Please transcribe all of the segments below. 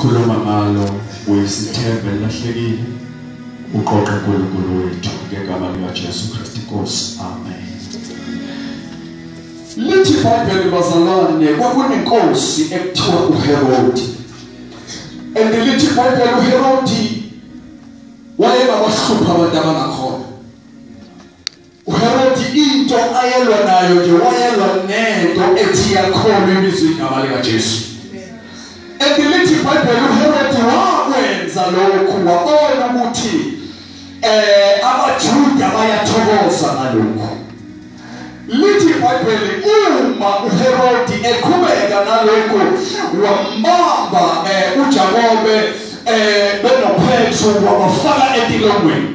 sikhuluma ngalo uyisithembe lahlekile uqoqe kuNkulunkulu wethu ngegama likaJesu Kristu Nkosi. Amen. Lithi iBhayibheli bazalwane kwakunenkosi ekuthiwa uHerodi. Lithi iBhayibheli uHerodi wayebahlupha abantu abangakhona. uHerodi into ayelwa nayo nje wayelwa nento ethi yakholwa imizwa igama likaJesu. Lithi iBhayibheli uHerodi wakwenza lokhu wabona ukuthi abaJuda bayathokoza ngalokho. Lithi iBhayibheli uma uHerodi eqhubeka nalokho wambamba uJakobe benoPetro wabafaka etilongweni.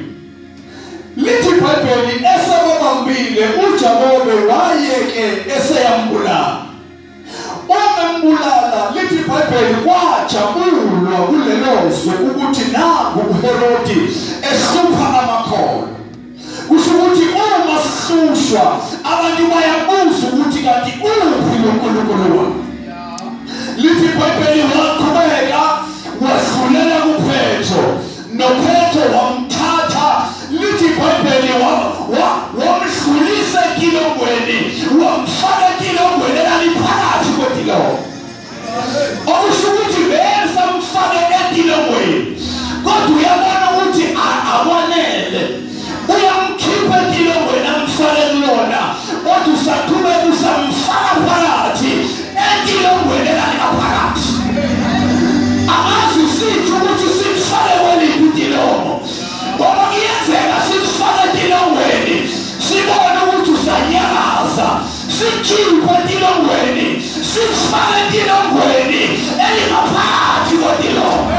Lithi iBhayibheli esebabambile uJakobe wayeke eseyambulala. Wambulala lithi iBhayibheli kwajabulwa kulelozwe ukuthi nangu uHerodi ehlupha amakholwa. Kusho ukuthi uma sihlushwa abantu bayabuza ukuthi kanti uphi uNkulunkulu wabo. Lithi iBhayibheli waqhubeka wahlulela kuPetro noPetro wamthatha. Lithi iBhayibheli wamhlulisa etilongweni wamfaka etilongweni elaliphakathi kwetilongo. Okusho ukuthi bese mfake etilongweni kodwa uyabona ukuthi akwanele. Uyamkhipha etilongweni amfake kulona kodwa usaqhubeka usamfaka phakathi etilongweni elaliphakathi. Amazi sithi ukuthi simfake kweliphi itilongo ngoba kuyenzeka simfake etilongweni sibone ukuthi usanyakaza sikhiphe etilongweni simfake etilongweni elingaphakathi kwetilongo.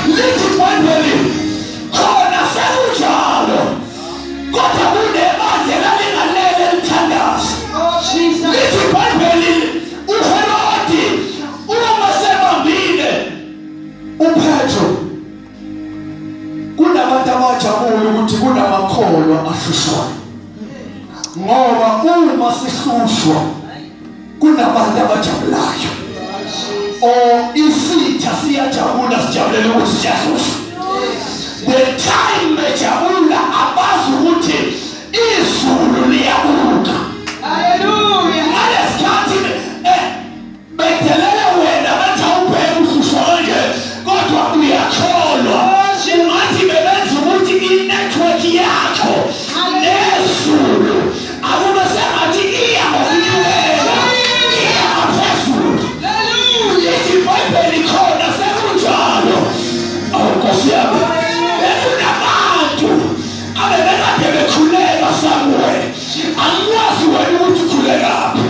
Lithi iBhayibheli khona sekunjalo kodwa kunebandla elingalele lithandaza. Lithi iBhayibheli uHerodi uma sebambile uPetro kunabantu abajabula ukuthi kunamakholwa ahlushwayo ngoba uma sihlushwa kunabantu abajabulayo. Isitha siyajabula sijabulela ukuthi siyahlushwa. The time bejabula abazi ukuthi izulu liyabuka. Hallelujah. Ngaleskhathi bedelele wena bathi awubheke uhlushwa kanje kodwa uyakholwa. Ungathi bebenza ukuthi i-network yakho nezulu akube sengathi iya ngokunyukela iya ngaphezulu. Lithi iBhayibheli khona sekunjalo. Nkosi yami bekunabantu abebekade bekhuleka somewhere. Angikwazi wena ukuthi ukhulekaphi.